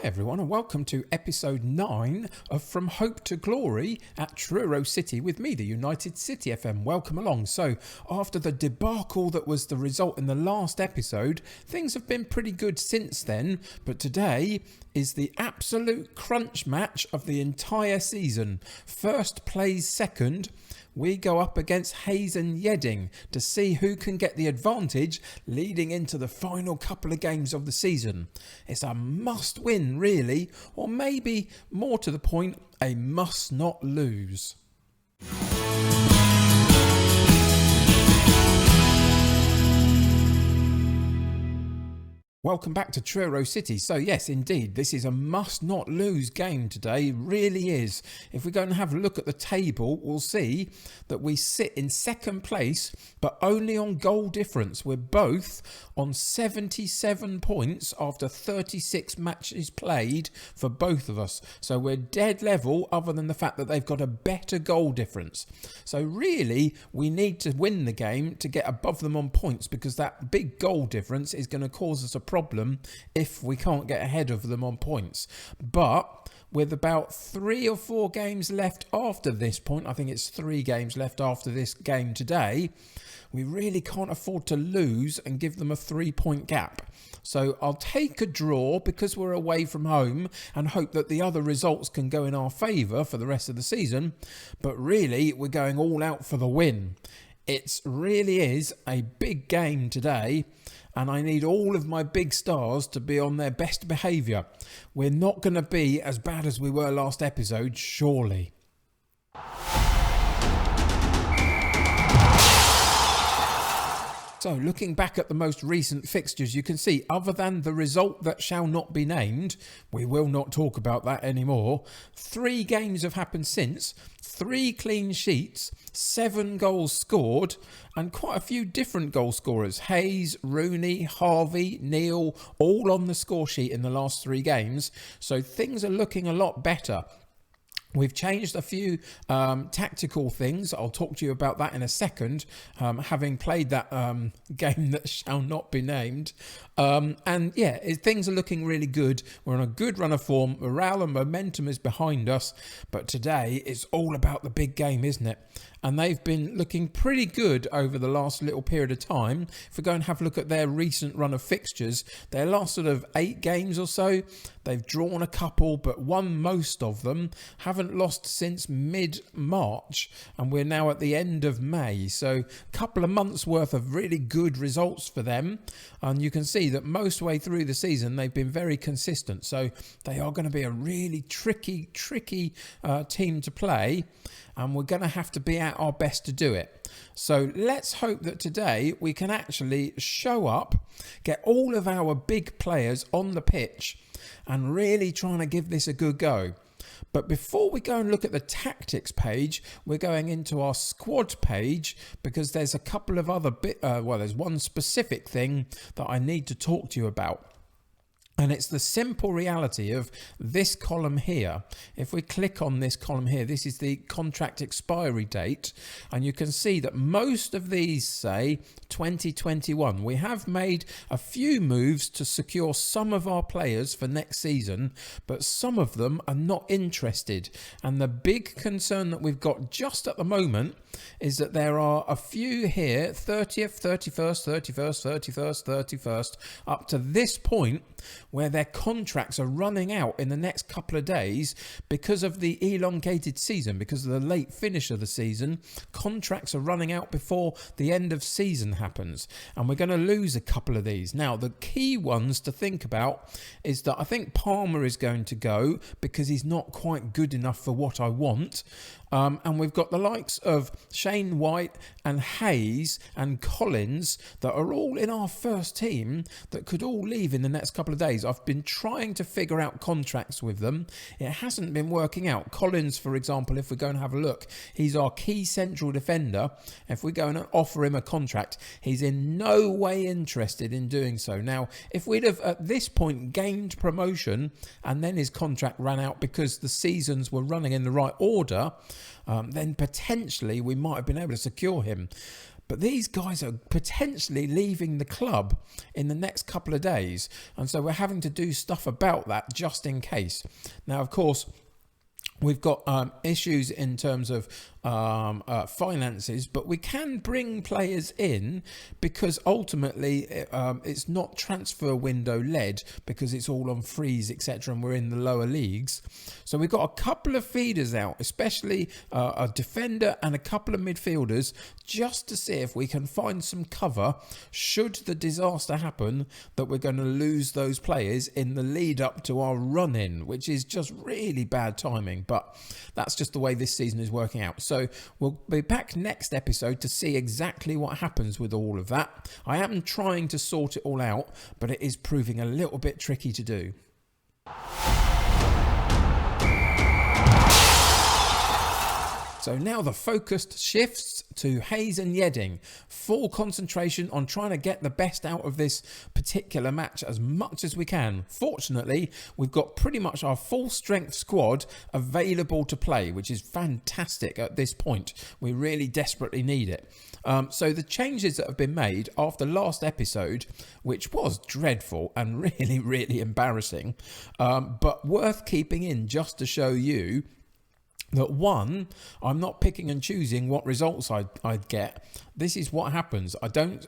everyone, and welcome to episode 9 of From Hope to Glory at Truro City with me, the United City FM. Welcome along. So, after the debacle that was the result in the last episode, things have been pretty good since then, but today is the absolute crunch match of the entire season. First plays second. We go up against Hayes and Yeading to see who can get the advantage leading into the final couple of games of the season. It's a must win, really, or maybe more to the point, a must not lose. Welcome back to Truro City. So yes, indeed, this is a must not lose game today, really is. If we go and have a look at the table, we'll see that we sit in second place, but only on goal difference. We're both on 77 points after 36 matches played for both of us. So we're dead level other than the fact that they've got a better goal difference. So really, we need to win the game to get above them on points because that big goal difference is going to cause us a problem if we can't get ahead of them on points. But with about 3 or 4 games left after this point, I think it's 3 games left after this game today, we really can't afford to lose and give them a 3-point gap. So I'll take a draw because we're away from home and hope that the other results can go in our favour for the rest of the season. But really, we're going all out for the win. It really is a big game today, and I need all of my big stars to be on their best behaviour. We're not going to be as bad as we were last episode, surely. So, looking back at the most recent fixtures, you can see, other than the result that shall not be named, we will not talk about that anymore. 3 games have happened since, 3 clean sheets, 7 goals scored, and quite a few different goal scorers. Hayes, Rooney, Harvey, Neil, all on the score sheet in the last 3 games. So things are looking a lot better. We've changed a few tactical things. I'll talk to you about that in a second, having played that game that shall not be named. And yeah, things are looking really good. We're on a good run of form. Morale and momentum is behind us. But today, it's all about the big game, isn't it? And they've been looking pretty good over the last little period of time. If we go and have a look at their recent run of fixtures, their last sort of 8 games or so, they've drawn a couple but won most of them. Haven't lost since mid-March, and we're now at the end of May. So a couple of months worth of really good results for them. And you can see that most way through the season, they've been very consistent. So they are going to be a really tricky team to play. And we're going to have to be at our best to do it. So let's hope that today we can actually show up, get all of our big players on the pitch and really trying to give this a good go. But before we go and look at the tactics page, we're going into our squad page because there's a couple of other there's one specific thing that I need to talk to you about. And it's the simple reality of this column here. If we click on this column here, this is the contract expiry date. And you can see that most of these say 2021. We have made a few moves to secure some of our players for next season, but some of them are not interested. And the big concern that we've got just at the moment is that there are a few here, 30th, 31st, 31st, 31st, 31st, up to this point, where their contracts are running out in the next couple of days because of the elongated season, because of the late finish of the season. Contracts are running out before the end of season happens, and we're going to lose a couple of these. Now, the key ones to think about is that I think Palmer is going to go because he's not quite good enough for what I want. And we've got the likes of Shane White and Hayes and Collins that are all in our first team that could all leave in the next couple of days. I've been trying to figure out contracts with them. It hasn't been working out. Collins, for example, if we go and have a look, he's our key central defender. If we go and offer him a contract, he's in no way interested in doing so. Now, if we'd have at this point gained promotion and then his contract ran out because the seasons were running in the right order, then potentially we might have been able to secure him. But these guys are potentially leaving the club in the next couple of days. And so we're having to do stuff about that just in case. Now, of course, we've got issues in terms of finances, but we can bring players in because ultimately it's not transfer window led, because it's all on freeze, etc., and we're in the lower leagues. So we've got a couple of feeders out, especially a defender and a couple of midfielders, just to see if we can find some cover should the disaster happen that we're going to lose those players in the lead up to our run in, which is just really bad timing, but that's just the way this season is working out. So we'll be back next episode to see exactly what happens with all of that. I am trying to sort it all out, but it is proving a little bit tricky to do. So now the focus shifts to Hayes and Yeading. Full concentration on trying to get the best out of this particular match as much as we can. Fortunately, we've got pretty much our full strength squad available to play, which is fantastic at this point. We really desperately need it. So the changes that have been made after last episode, which was dreadful and really, really embarrassing, but worth keeping in just to show you that, one, I'm not picking and choosing what results I'd get. This is what happens. I don't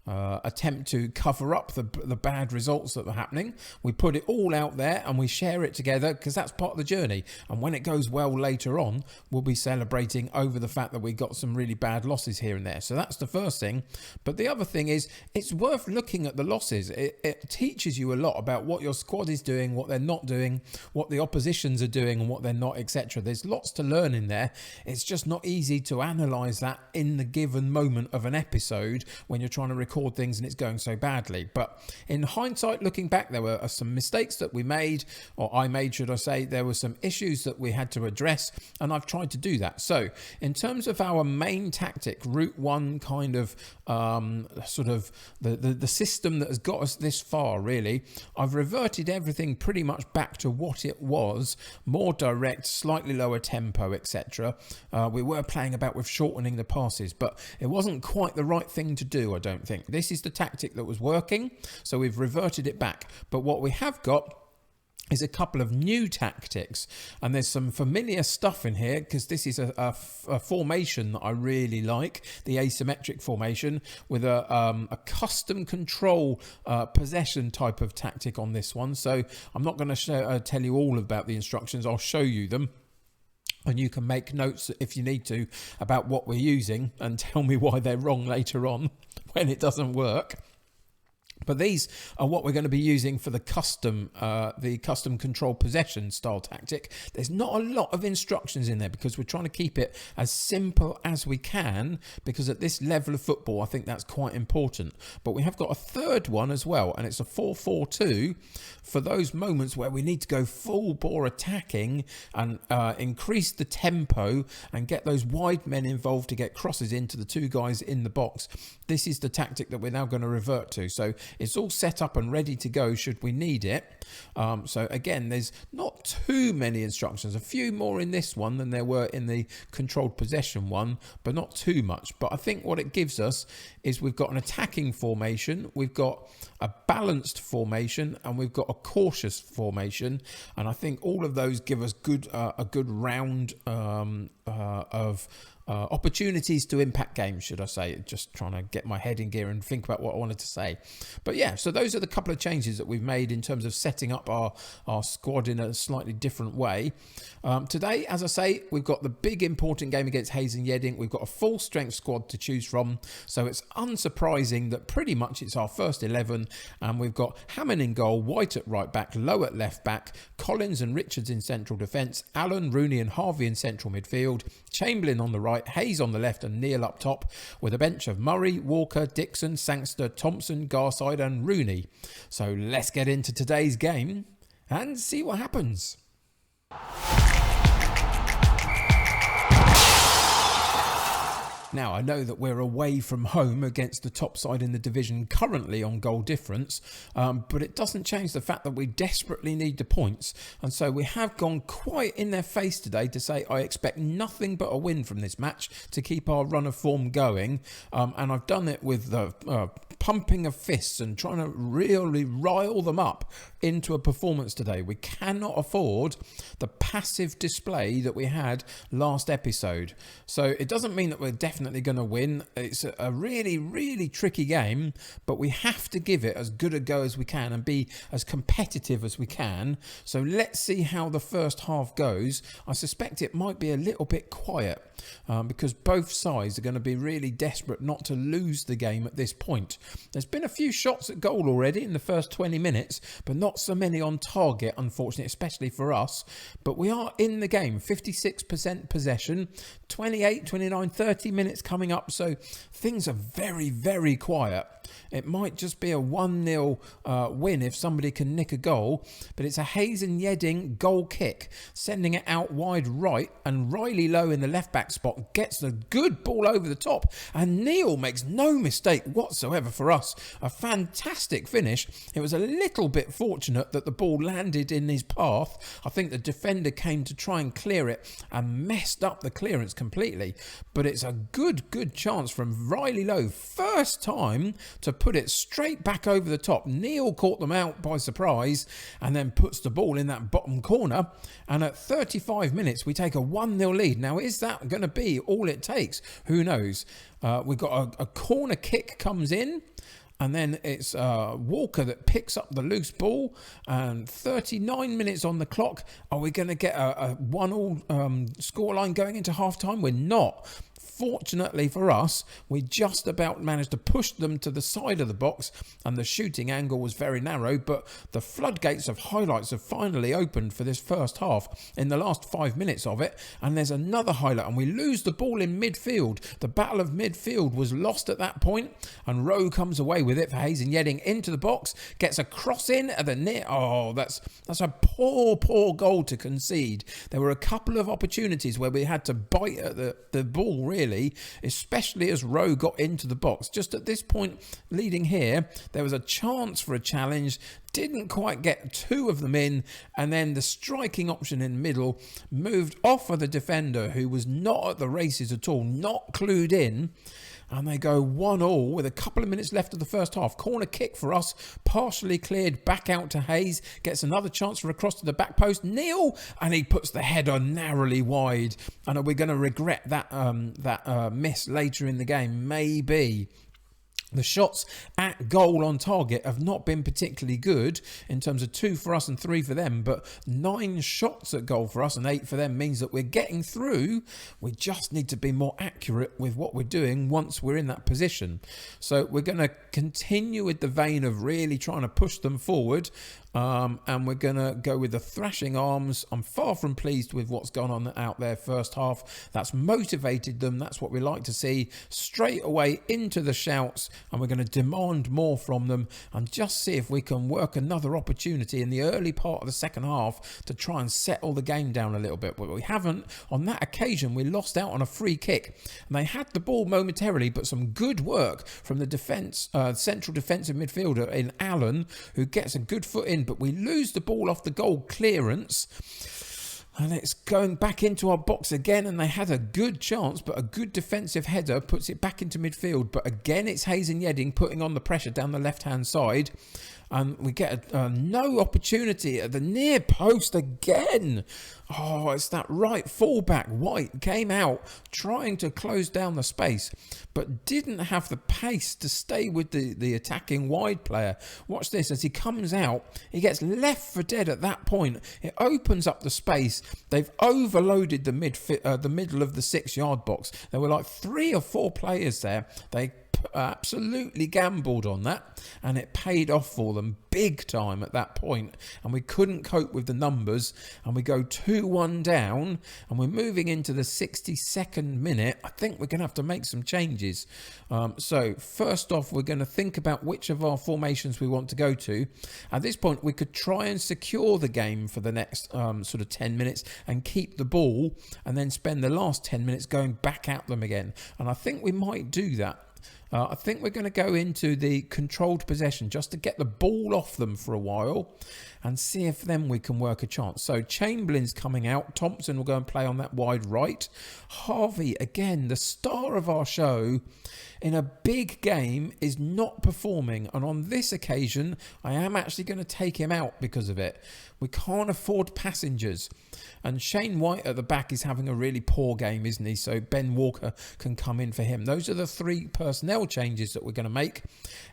attempt to cover up the bad results that are happening. We put it all out there and we share it together, because that's part of the journey. And when it goes well later on, we'll be celebrating over the fact that we got some really bad losses here and there. So that's the first thing. But the other thing is, it's worth looking at the losses. It teaches you a lot about what your squad is doing, what they're not doing, what the oppositions are doing and what they're not, etc. There's lots to learn in there. It's just not easy to analyse that in the given moment of an episode when you're trying to record things and it's going so badly. But in hindsight, looking back, there were some mistakes that we made, or I made, should I say. There were some issues that we had to address, and I've tried to do that. So in terms of our main tactic, route one, kind of the system that has got us this far, really, I've reverted everything pretty much back to what it was: more direct, slightly lower tempo, etc. We were playing about with shortening the passes, but it wasn't quite the right thing to do, I don't think. This is the tactic that was working, so we've reverted it back. But what we have got is a couple of new tactics, and there's some familiar stuff in here, because this is a formation that I really like, the asymmetric formation, with a custom control possession type of tactic on this one. So I'm not going to tell you all about the instructions. I'll show you them, and you can make notes if you need to about what we're using and tell me why they're wrong later on when it doesn't work. But these are what we're going to be using for the custom control possession style tactic. There's not a lot of instructions in there because we're trying to keep it as simple as we can, because at this level of football, I think that's quite important. But we have got a third one as well, and it's a 4-4-2 for those moments where we need to go full bore attacking and increase the tempo and get those wide men involved to get crosses into the two guys in the box. This is the tactic that we're now going to revert to. So it's all set up and ready to go should we need it. So again, there's not too many instructions. A few more in this one than there were in the controlled possession one, but not too much. But I think what it gives us is we've got an attacking formation, we've got a balanced formation, and we've got a cautious formation. And I think all of those give us a good round of opportunities to impact games, should I say. Just trying to get my head in gear and think about what I wanted to say. But yeah, so those are the couple of changes that we've made in terms of setting up our squad in a slightly different way. Today, as I say, we've got the big important game against Hayes and Yeading. We've got a full strength squad to choose from, so it's unsurprising that pretty much it's our first 11, and we've got Hammond in goal, White at right back, Lowe at left back, Collins and Richards in central defence, Allen, Rooney and Harvey in central midfield, Chamberlain on the right, Hayes on the left and Neil up top, with a bench of Murray, Walker, Dixon, Sangster, Thompson, Garside and Rooney. So let's get into today's game and see what happens. Now, I know that we're away from home against the top side in the division currently on goal difference, but it doesn't change the fact that we desperately need the points. And so we have gone quite in their face today to say I expect nothing but a win from this match to keep our run of form going. And I've done it with the pumping of fists and trying to really rile them up into a performance today. We cannot afford the passive display that we had last episode. So it doesn't mean that we're definitely going to win. It's a really, really tricky game, but we have to give it as good a go as we can and be as competitive as we can. So let's see how the first half goes. I suspect it might be a little bit quiet because both sides are going to be really desperate not to lose the game at this point. There's been a few shots at goal already in the first 20 minutes, but not so many on target, unfortunately, especially for us. But we are in the game, 56% possession, 28, 29, 30 minutes coming up. So things are very, very quiet. It might just be a 1-0 win if somebody can nick a goal, but it's a Hayes and Yeading goal kick, sending it out wide right, and Riley Lowe in the left-back spot gets a good ball over the top, and Neil makes no mistake whatsoever for us. A fantastic finish. It was a little bit fortunate that the ball landed in his path. I think the defender came to try and clear it and messed up the clearance completely, but it's a good chance from Riley Lowe. First time to put it straight back over the top. Neil caught them out by surprise and then puts the ball in that bottom corner. And at 35 minutes, we take a 1-0 lead. Now, is that going to be all it takes? Who knows? We've got a corner kick comes in. And then it's Walker that picks up the loose ball. And 39 minutes on the clock. Are we going to get a 1-1 scoreline going into half-time? We're not. Fortunately for us, we just about managed to push them to the side of the box, and the shooting angle was very narrow, but the floodgates of highlights have finally opened for this first half in the last 5 minutes of it, and there's another highlight, and we lose the ball in midfield. The battle of midfield was lost at that point, and Rowe comes away with it for Hayes and Yeading into the box, gets a cross in at the near. Oh, that's a poor goal to concede. There were a couple of opportunities where we had to bite at the ball, really, especially as Rowe got into the box. Just at this point, leading here, there was a chance for a challenge, didn't quite get two of them in, and then the striking option in the middle moved off of the defender, who was not at the races at all, not clued in. And they go 1-1 with a couple of minutes left of the first half. Corner kick for us, partially cleared back out to Hayes. Gets another chance for a cross to the back post. Neil, and he puts the header narrowly wide. And are we going to regret that miss later in the game? Maybe. The shots at goal on target have not been particularly good in terms of 2 for us and 3 for them, but 9 shots at goal for us and 8 for them means that we're getting through. We just need to be more accurate with what we're doing once we're in that position. So we're going to continue with the vein of really trying to push them forward. And we're going to go with the thrashing arms. I'm far from pleased with what's gone on out there first half. That's motivated them. That's what we like to see. Straight away into the shouts, and we're going to demand more from them and just see if we can work another opportunity in the early part of the second half to try and settle the game down a little bit. But we haven't. On that occasion, we lost out on a free kick, and they had the ball momentarily, but some good work from the defence, central defensive midfielder in Allen, who gets a good foot in. But we lose the ball off the goal clearance, and it's going back into our box again, and they had a good chance, but a good defensive header puts it back into midfield. But again, it's Hayes and Yeading putting on the pressure down the left-hand side, and we get no opportunity at the near post again. Oh, it's that right fullback, White, came out trying to close down the space, but didn't have the pace to stay with the attacking wide player. Watch this, as he comes out, he gets left for dead at that point. It opens up the space. They've overloaded the middle of the 6-yard box. There were like 3 or 4 players there. They absolutely gambled on that, and it paid off for them big time at that point and we couldn't cope with the numbers, and we go 2-1 down and we're moving into the 62nd minute, I think we're going to have to make some changes. So first off, we're going to think about which of our formations we want to go to. At this point, we could try and secure the game for the next sort of 10 minutes and keep the ball, and then spend the last 10 minutes going back at them again. And I think we might do that. I think we're going to go into the controlled possession just to get the ball off them for a while and see if then we can work a chance. So Chamberlain's coming out. Thompson will go and play on that wide right. Harvey, again, the star of our show, in a big game is not performing. And on this occasion, I am actually going to take him out because of it. We can't afford passengers. And Shane White at the back is having a really poor game, isn't he? So Ben Walker can come in for him. Those are the 3 personnel changes that we're going to make.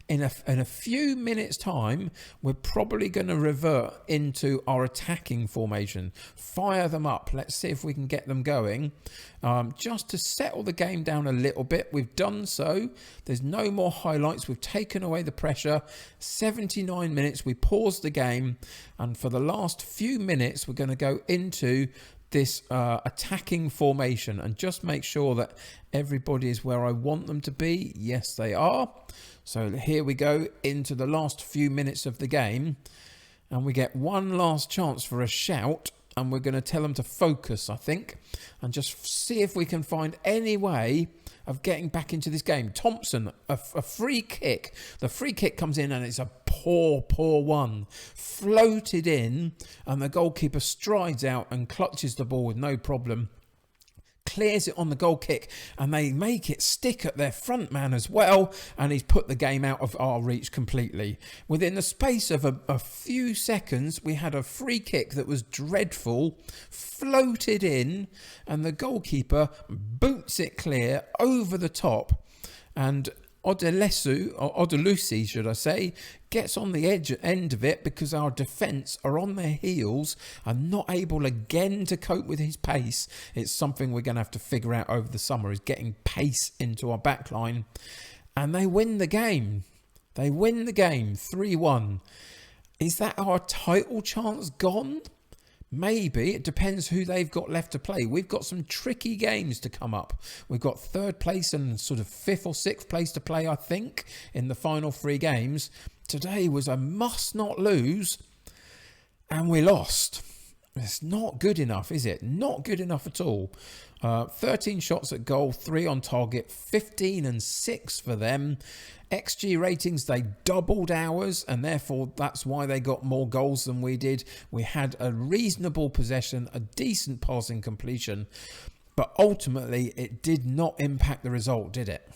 In a few minutes' time, we're probably going to revert into our attacking formation. Fire them up. Let's see if we can get them going. Just to settle the game down a little bit. We've done so. There's no more highlights. We've taken away the pressure. 79 minutes. We paused the game. And for the last few minutes, we're going to go into this attacking formation and just make sure that everybody is where I want them to be. Yes, they are. So here we go into the last few minutes of the game, and we get one last chance for a shout, and we're going to tell them to focus, I think, and just see if we can find any way of getting back into this game. Thompson, a free kick. The free kick comes in and it's a poor one. Floated in, and the goalkeeper strides out and clutches the ball with no problem. Clears it on the goal kick, and they make it stick at their front man as well, and he's put the game out of our reach completely. Within the space of a few seconds, we had a free kick that was dreadful, floated in, and the goalkeeper boots it clear over the top, and Odelusi, should I say, gets on the end of it because our defence are on their heels and not able again to cope with his pace. It's something we're going to have to figure out over the summer, is getting pace into our backline. And they win the game. They win the game 3-1. Is that our title chance gone? Maybe. It depends who they've got left to play. We've got some tricky games to come up. We've got 3rd place and sort of 5th or 6th place to play, I think, in the final 3 games. Today was a must not lose, and we lost. It's not good enough, is it? Not good enough at all. 13 shots at goal, 3 on target, 15 and 6 for them. XG ratings, they doubled ours, and therefore that's why they got more goals than we did. We had a reasonable possession, a decent passing completion, but ultimately it did not impact the result, did it?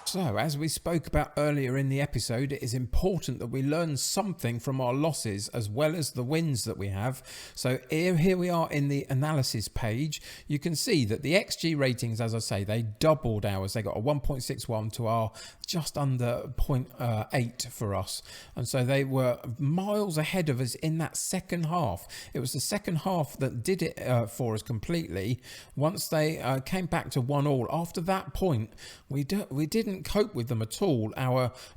So, as we spoke about earlier in the episode, it is important that we learn something from our losses as well as the wins that we have. So here we are in the analysis page. You can see that the XG ratings, as I say, they doubled ours. They got a 1.61 to our just under 0.8 for us. And so they were miles ahead of us in that second half. It was the second half that did it for us completely. Once they came back to 1-1, after that point, we didn't cope with them at all.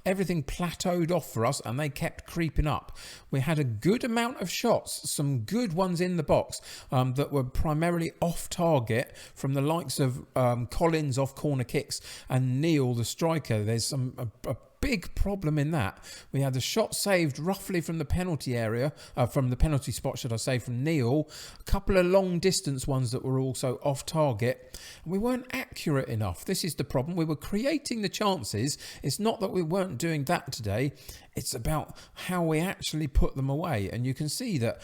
Everything plateaued off for us, and they kept creeping up. We had a good amount of shots, some good ones in the box that were primarily off target from the likes of Collins off corner kicks and Neil the striker. There's a big problem in that. We had the shot saved roughly from the penalty area, from the penalty spot, should I say, from Neil. A couple of long distance ones that were also off target. And we weren't accurate enough. This is the problem. We were creating the chances. It's not that we weren't doing that today. It's about how we actually put them away. And you can see that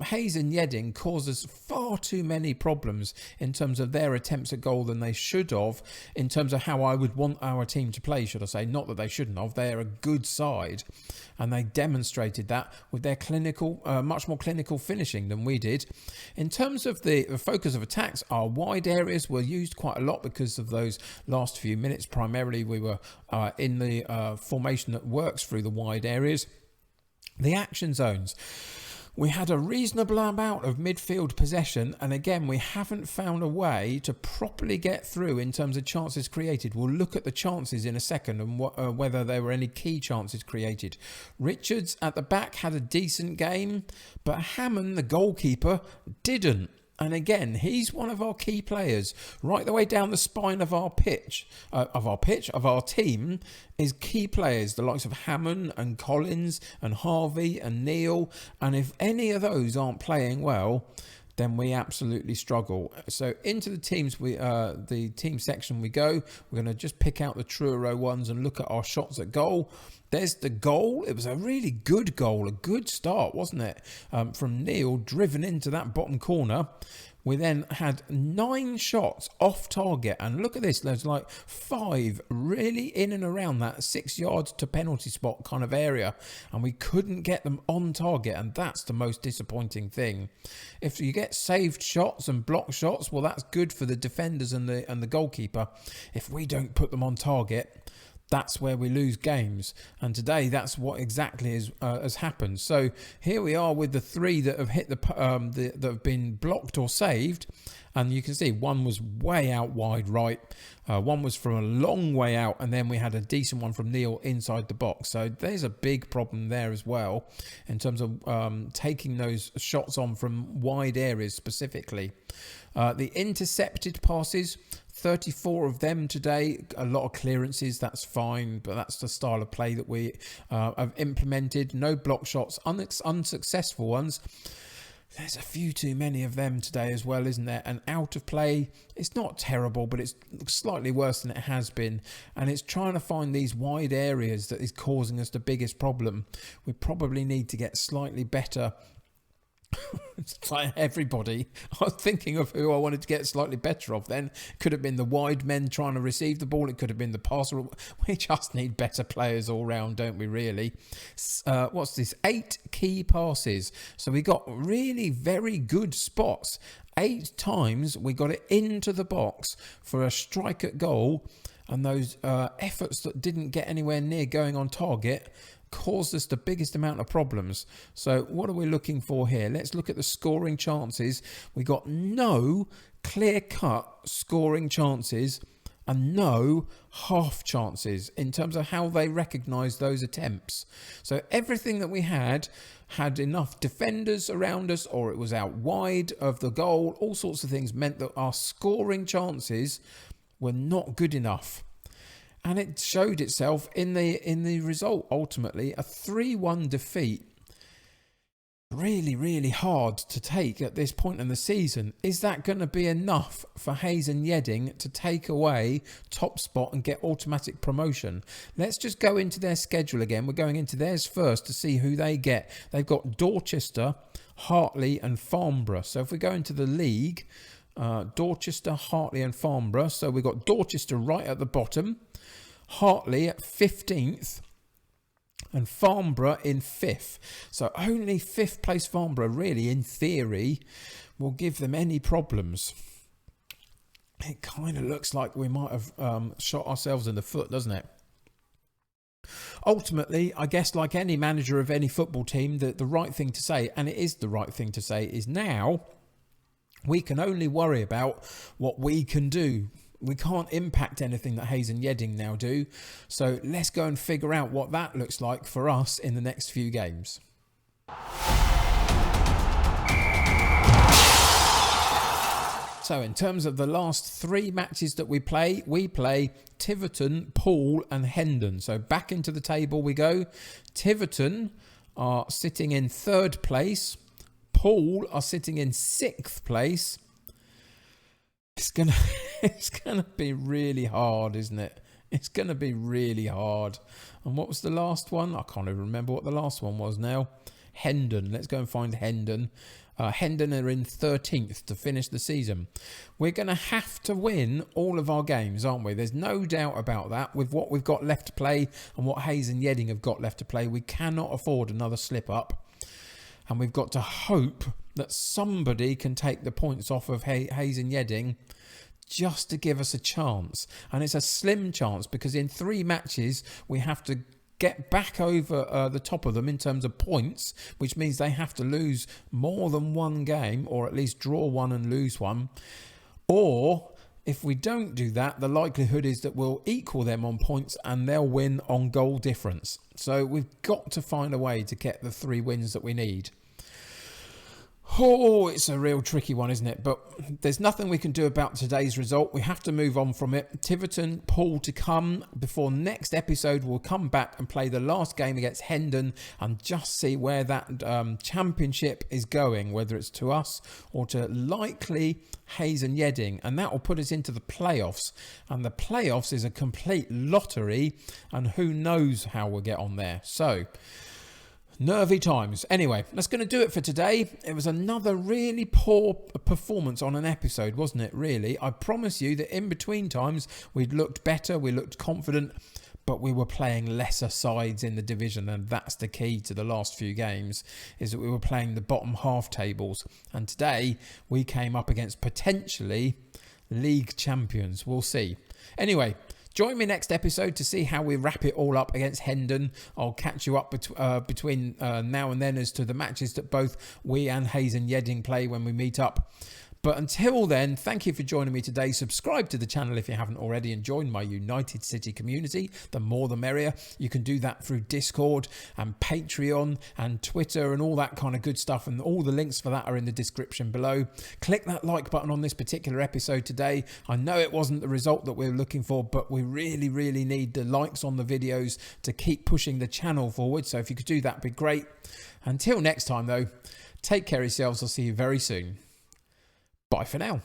Hayes and Yeading causes far too many problems in terms of their attempts at goal than they should have, in terms of how I would want our team to play, should I say. Not that they shouldn't have. They're a good side. And they demonstrated that with their clinical, much more clinical finishing than we did. In terms of the focus of attacks, our wide areas were used quite a lot because of those last few minutes. Primarily, we were in the formation that works through the wide areas. The action zones. We had a reasonable amount of midfield possession, and again, we haven't found a way to properly get through in terms of chances created. We'll look at the chances in a second and whether there were any key chances created. Richards at the back had a decent game, but Hammond, the goalkeeper, didn't. And again, he's one of our key players. Right the way down the spine of our team is key players, the likes of Hammond and Collins and Harvey and Neil. And if any of those aren't playing well, then we absolutely struggle. So into the teams, the team section we go. We're going to just pick out the Truro ones and look at our shots at goal. There's the goal. It was a really good goal, a good start, wasn't it? From Neil, driven into that bottom corner. We then had 9 shots off target. And look at this, there's like 5 really in and around that 6 yards to penalty spot kind of area. And we couldn't get them on target. And that's the most disappointing thing. If you get saved shots and block shots, well, that's good for the defenders and the goalkeeper. If we don't put them on target, that's where we lose games. And today, that's what exactly has happened. So here we are with the 3 that have hit that have been blocked or saved. And you can see one was way out wide right. One was from a long way out. And then we had a decent one from Neil inside the box. So there's a big problem there as well in terms of taking those shots on from wide areas specifically. The intercepted passes, 34 of them today, a lot of clearances, that's fine, but that's the style of play that we have implemented. No block shots, unsuccessful ones. There's a few too many of them today as well, isn't there? And out of play, it's not terrible, but it's slightly worse than it has been. And it's trying to find these wide areas that is causing us the biggest problem. We probably need to get slightly better. It's like everybody. I was thinking of who I wanted to get slightly better of then. Could have been the wide men trying to receive the ball. It could have been the passer. We just need better players all round, don't we, really? What's this? 8 key passes. So we got really very good spots. 8 times we got it into the box for a strike at goal. And those efforts that didn't get anywhere near going on target caused us the biggest amount of problems. So what are we looking for here? Let's look at the scoring chances. We got no clear-cut scoring chances and no half chances in terms of how they recognise those attempts. So everything that we had enough defenders around us, or it was out wide of the goal. All sorts of things meant that our scoring chances were not good enough. And it showed itself in the result, ultimately. A 3-1 defeat. Really, really hard to take at this point in the season. Is that going to be enough for Hayes and Yeading to take away top spot and get automatic promotion? Let's just go into their schedule again. We're going into theirs first to see who they get. They've got Dorchester, Hartley and Farnborough. So if we go into the league, Dorchester, Hartley and Farnborough. So we've got Dorchester right at the bottom. Hartley at 15th and Farnborough in 5th. So only 5th place Farnborough really, in theory, will give them any problems. It kind of looks like we might have shot ourselves in the foot, doesn't it? Ultimately, I guess like any manager of any football team, the right thing to say, and it is the right thing to say, is now we can only worry about what we can do. We can't impact anything that Hayes and Yeading now do. So let's go and figure out what that looks like for us in the next few games. So in terms of the last 3 matches that we play Tiverton, Poole and Hendon. So back into the table we go. Tiverton are sitting in 3rd place. Poole are sitting in 6th place. It's gonna be really hard, isn't it? It's gonna be really hard. And what was the last one? I can't even remember what the last one was now. Hendon. Let's go and find Hendon. Hendon are in 13th to finish the season. We're going to have to win all of our games, aren't we? There's no doubt about that. With what we've got left to play and what Hayes and Yeading have got left to play, we cannot afford another slip up. And we've got to hope that somebody can take the points off of Hayes and Yeading just to give us a chance. And it's a slim chance because in 3 matches we have to get back over the top of them in terms of points, which means they have to lose more than one game, or at least draw one and lose one. Or if we don't do that, the likelihood is that we'll equal them on points and they'll win on goal difference. So we've got to find a way to get the 3 wins that we need. Oh, it's a real tricky one, isn't it? But there's nothing we can do about today's result. We have to move on from it. Tiverton, Poole to come. Before next episode, we'll come back and play the last game against Hendon and just see where that championship is going, whether it's to us or to likely Hayes and Yeading. And that will put us into the playoffs. And the playoffs is a complete lottery, and who knows how we'll get on there. So nervy times. Anyway, that's going to do it for today. It was another really poor performance on an episode, wasn't it, really? I promise you that in between times we looked better, we looked confident, but we were playing lesser sides in the division, and that's the key to the last few games, is that we were playing the bottom half tables. And today we came up against potentially league champions. We'll see. Anyway, join me next episode to see how we wrap it all up against Hendon. I'll catch you up between now and then as to the matches that both we and Hayes and Yeading play when we meet up. But until then, thank you for joining me today. Subscribe to the channel if you haven't already and join my United City community. The more the merrier. You can do that through Discord and Patreon and Twitter and all that kind of good stuff. And all the links for that are in the description below. Click that like button on this particular episode today. I know it wasn't the result that we were looking for, but we really, really need the likes on the videos to keep pushing the channel forward. So if you could do that, it'd be great. Until next time, though, take care of yourselves. I'll see you very soon. Bye for now.